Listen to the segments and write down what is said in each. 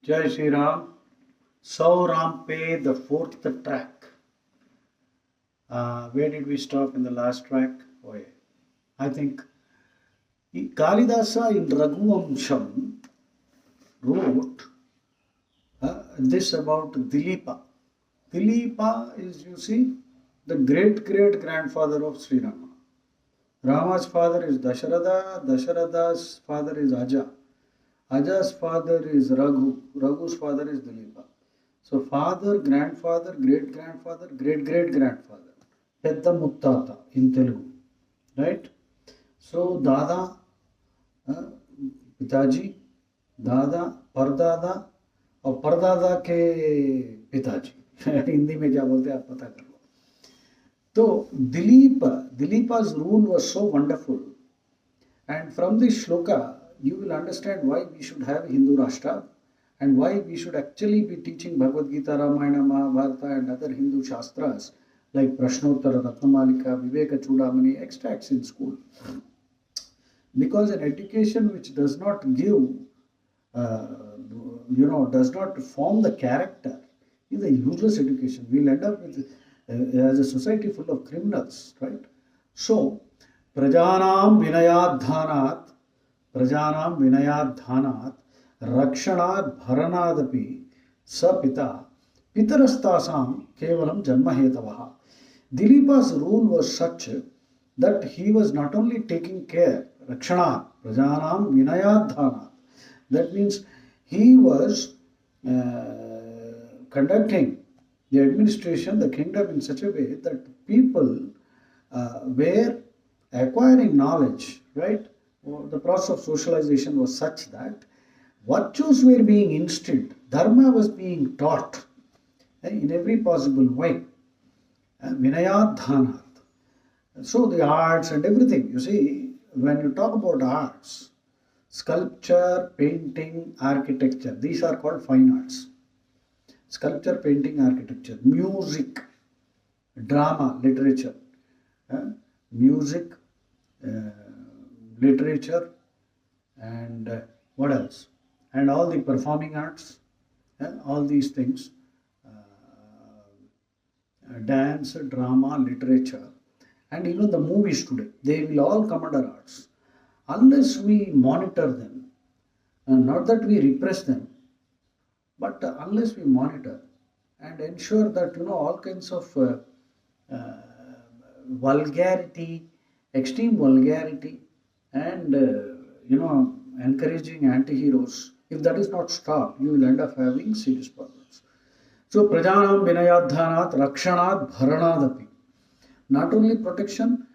Jai Shri Ram. Sau Ram Pe, the fourth track. Where did we stop in the last track? Oh, yeah. I think Kalidasa in Raghuvamsham wrote this about Dilipa. Dilipa is, you see, the great grandfather of Sri Rama. Rama's father is Dasharatha, Dasharatha's father is Aja. Aja's father is Raghu, Raghu's father is Dilipa. So father, grandfather, great grandfather, great grandfather. Pedda Muttata in Telugu. Right? So Dada, पिताजी, दादा, परदादा और परदादा के पिताजी. हिंदी में क्या बोलते हैं आप पता कर लो. So Dilipa's rule was so wonderful, and from this shloka you will understand why we should have Hindu Rashtra and why we should actually be teaching Bhagavad Gita, Ramayana, Mahabharata and other Hindu Shastras like Prashnottara, Ratnamalika, Viveka Chudamani extracts in school. Because an education which does not give, does not form the character is a useless education. We'll end up with as a society full of criminals, right? So, Prajanam Vinayadhanat, Rakshanad Bharanadapi, Sapita, Pitarastasam Kevalam Janmahetavaha. Dilipa's rule was such that he was not only taking care, Rakshana, Prajanam Vinayadhanat. That means he was conducting the administration, the kingdom in such a way that people were acquiring knowledge, right? The process of socialization was such that virtues were being instilled, dharma was being taught in every possible way. Vinayadhanat. So the arts and everything, you see, when you talk about arts, sculpture, painting, architecture, these are called fine arts. Sculpture, painting, architecture, music, drama, literature, music, literature, and what else? And all the performing arts, all these things, dance, drama, literature, and even the movies today, they will all come under arts. Unless we monitor them, not that we repress them, but unless we monitor and ensure that all kinds of vulgarity, extreme vulgarity, and encouraging anti-heroes, if that is not stopped, you will end up having serious problems. So Prajanam Vinayadhanat Rakshanat Bharanadapi. Not only protection,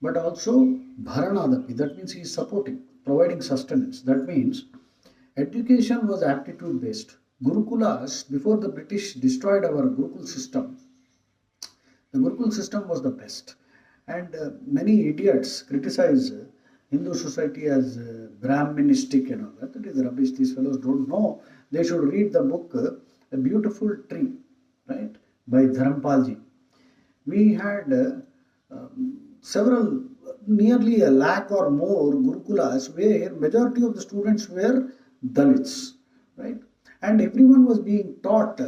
but also Bharanadapi. That means he is supporting, providing sustenance. That means education was aptitude based. Gurukulas, before the British destroyed our Gurukul system, the Gurukul system was the best. And many idiots criticize Hindu society as Brahministic and all that. That is rubbish. These fellows don't know. They should read the book A Beautiful Tree, right, by Dharampalji. We had several, nearly a lakh or more Gurukulas where majority of the students were Dalits, right? And everyone was being taught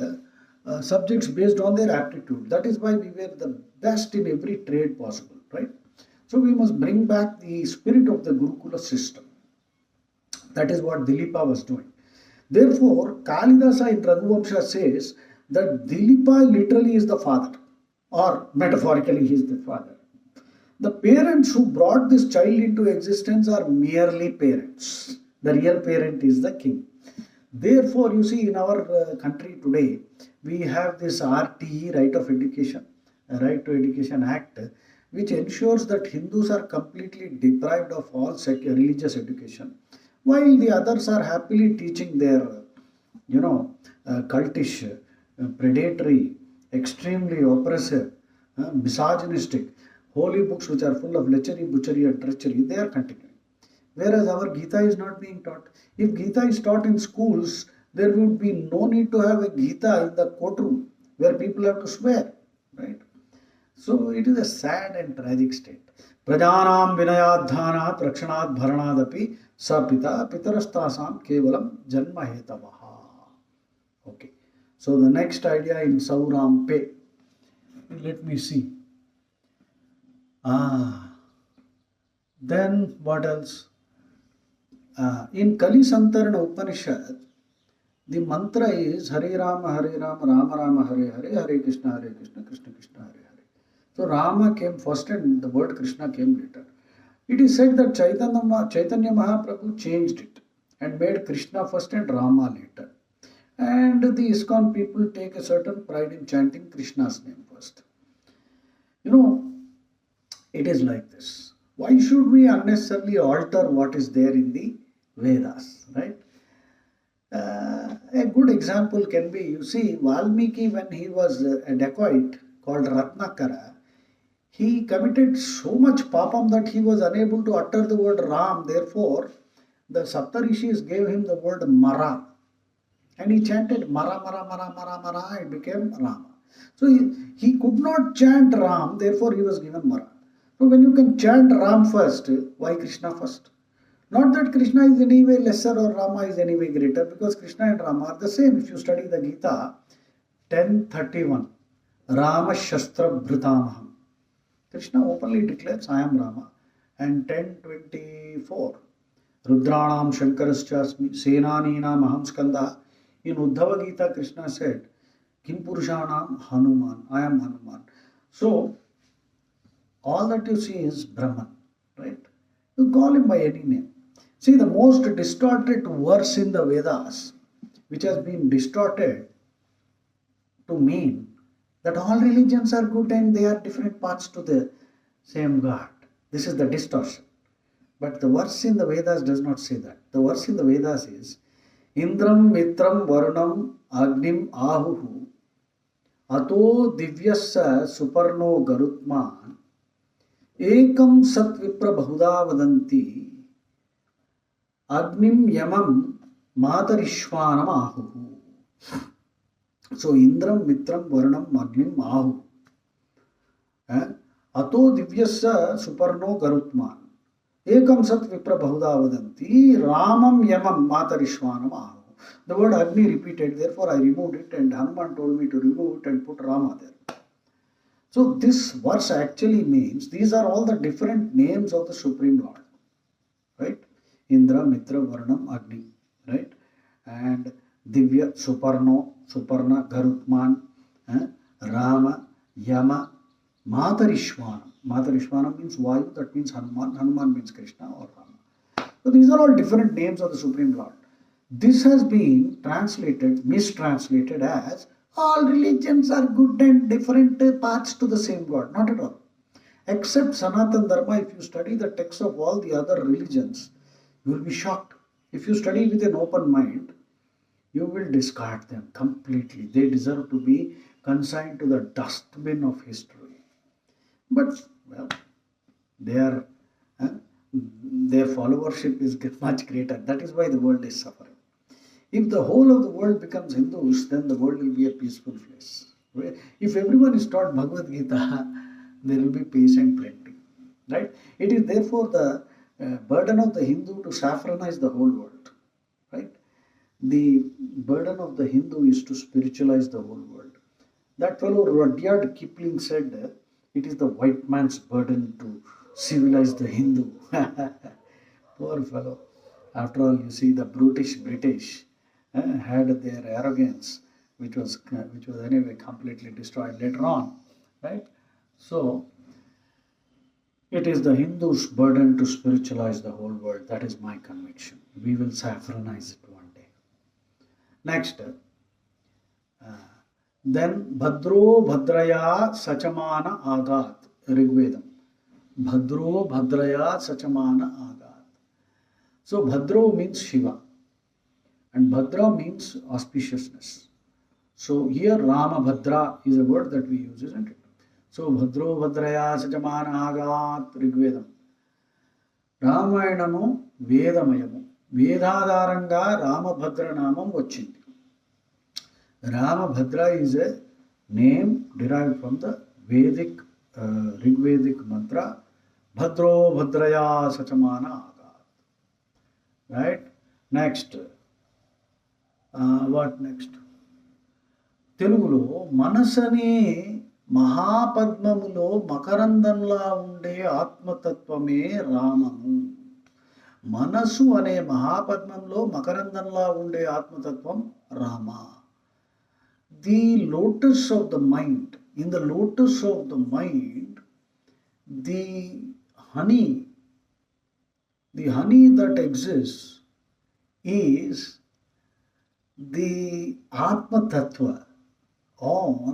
subjects based on their aptitude. That is why we were the best in every trade possible, right? So we must bring back the spirit of the Gurukula system. That is what Dilipa was doing. Therefore, Kalidasa in Raghuvamsha says that Dilipa literally is the father, or metaphorically he is the father. The parents who brought this child into existence are merely parents. The real parent is the king. Therefore, you see, in our country today, we have this RTE, Right of Education, Right to Education Act, which ensures that Hindus are completely deprived of all religious education, while the others are happily teaching their, cultish, predatory, extremely oppressive, misogynistic, holy books which are full of lechery, butchery and treachery, they are continuing. Whereas our Gita is not being taught. If Gita is taught in schools, there would be no need to have a Gita in the courtroom where people have to swear, right? So it is a sad and tragic state. Prajanam Vinayadhanat Rakshanat Bharanadapi Sapita Pitarastasam Kevalam Janmahetavaha. Okay. So the next idea in Sau Ram Pe. Let me see. Then what else? In Kali Santarana Upanishad, the mantra is Hare Rama, Rama Rama, Hare Hare, Hare Krishna, Krishna Krishna, Hare Hare. So Rama came first and the word Krishna came later. It is said that Chaitanya Mahaprabhu changed it and made Krishna first and Rama later. And the ISKCON people take a certain pride in chanting Krishna's name first. You know, it is like this. Why should we unnecessarily alter what is there in the Vedas, right? A good example can be, you see, Valmiki, when he was a dacoit called Ratnakara, he committed so much papam that he was unable to utter the word Ram. Therefore, the Saptarishis gave him the word Mara. And he chanted Mara, Mara, Mara, Mara, Mara. It became Rama. So he could not chant Ram. Therefore, he was given Mara. So when you can chant Ram first, why Krishna first? Not that Krishna is any way lesser or Rama is any way greater, because Krishna and Rama are the same. If you study the Gita, 10:31, Rama Shastra Bhritamaham. Krishna openly declares, I am Rama. And 10:24, Rudranam Shankaraschasmi, Senaninam Aham Skanda. In Uddhava Gita, Krishna said, Kim Purushanam Hanuman, I am Hanuman. So, all that you see is Brahman, right? You call him by any name. See, the most distorted verse in the Vedas, which has been distorted to mean that all religions are good and they are different paths to the same God. This is the distortion. But the verse in the Vedas does not say that. The verse in the Vedas is Indram Mitram Varunam Agnim Ahuhu Ato Divyasa Suparno Garutman Ekam Satvipra Bahuda Vadanti Agnim Yamam Matarishwanam Ahuhu. So Indram Mitram Varunam Agnim Ahu Ato Divyasa Suparno Garutman Ekam Sat Vipra Bahuda Vadanti Ramam Yamam Matarishwanam Ahu. The word Agni repeated, therefore I removed it and Hanuman told me to remove it and put Rama there. So this verse actually means these are all the different names of the Supreme Lord. Right? Indra, Mitra, Varnam, Agni. Right? And Divya, Suparno, Suparna, Garutman, Rama, Yama, Matarishwanam. Matarishwanam means Vayu, that means Hanuman. Hanuman means Krishna or Rama. So these are all different names of the Supreme Lord. This has been translated, mistranslated as all religions are good and different paths to the same God. Not at all. Except Sanatana Dharma, if you study the texts of all the other religions, you will be shocked. If you study with an open mind, you will discard them completely. They deserve to be consigned to the dustbin of history. But, well, their followership is much greater. That is why the world is suffering. If the whole of the world becomes Hindus, then the world will be a peaceful place. If everyone is taught Bhagavad Gita, there will be peace and plenty. Right? It is therefore the burden of the Hindu to saffronize the whole world. Right? The burden of the Hindu is to spiritualize the whole world. That fellow Rudyard Kipling said, it is the white man's burden to civilize the Hindu. Poor fellow. After all, you see, the brutish British had their arrogance, which was anyway completely destroyed later on, right? So it is the Hindu's burden to spiritualize the whole world. That is my conviction. We will saffronize it one day. Next, then Bhadro Bhadraya Sachamana Agat, Rigvedam. Bhadro Bhadraya Sachamana Agat. So Bhadro means Shiva. And Bhadra means auspiciousness. So here Rama Bhadra is a word that we use, isn't it? So Bhadro Bhadraya Sajamana Agat Rigvedam. Ramayanamu Vedamayamu. Vedhadaranga Rama Bhadra Namam Vachindi. Rama Bhadra is a name derived from the Vedic, Rigvedic mantra. Bhadro Bhadraya Sachamana Agat. Right? Next. What next? తెలుగులో మనసనే మహాపద్మములో మకరందంలా ఉండే ఆత్మతత్వమే రామము. మనసు అనే మహాపద్మంలో మకరందంలా ఉండే ఆత్మతత్వం Rama. The lotus of the mind, in the lotus of the mind, the honey, the honey that exists is the Atma Tattva, or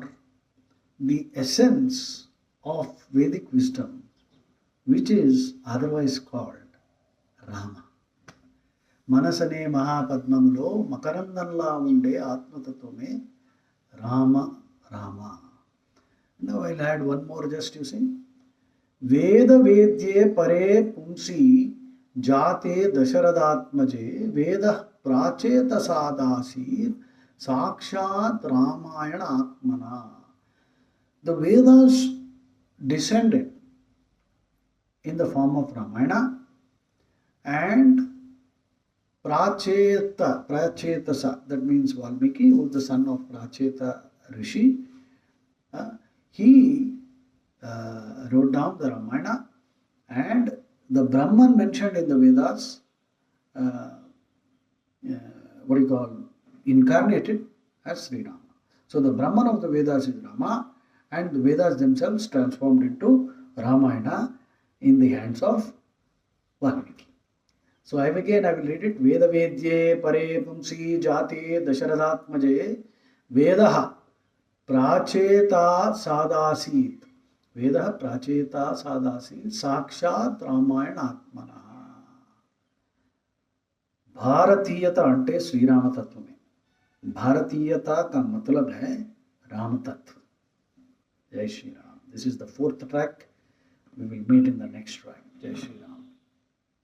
the essence of Vedic wisdom, which is otherwise called Rama. మనసనే మహాపద్మంలో మకరందంలా ఉండే ఆత్మతత్వమే Rama Rama. Now I'll add one more, just you see. వేద వేద్యే పరే పుంసి జాతే దశరథాత్మజే వేద ప్రాచేత సాదాసీర్ సాక్షాత్ రామాయణ ఆత్మన. The Vedas descended in the form of Ramayana, and Prachetasa, that means Valmiki, who is the son of Pracheta Rishi, he wrote down the Ramayana, and the Brahman mentioned in the Vedas, incarnated as Sri Rama. So the Brahman of the Vedas is Rama, and the Vedas themselves transformed into Ramayana in the hands of Valmiki. So I will read it. Veda Vedye Pare Pumsi Jate Dasharathatmaje Vedaha Pracheta Sadasit. Veda Pracheta Sadasi Sakshat Ramayana Atmana. भारतीयता अंटे श्री राम तत्व में, भारतीयता का मतलब है राम तत्व. जय Shri Ram. This is the fourth track. We will meet in the next track. Jai Shri Ram.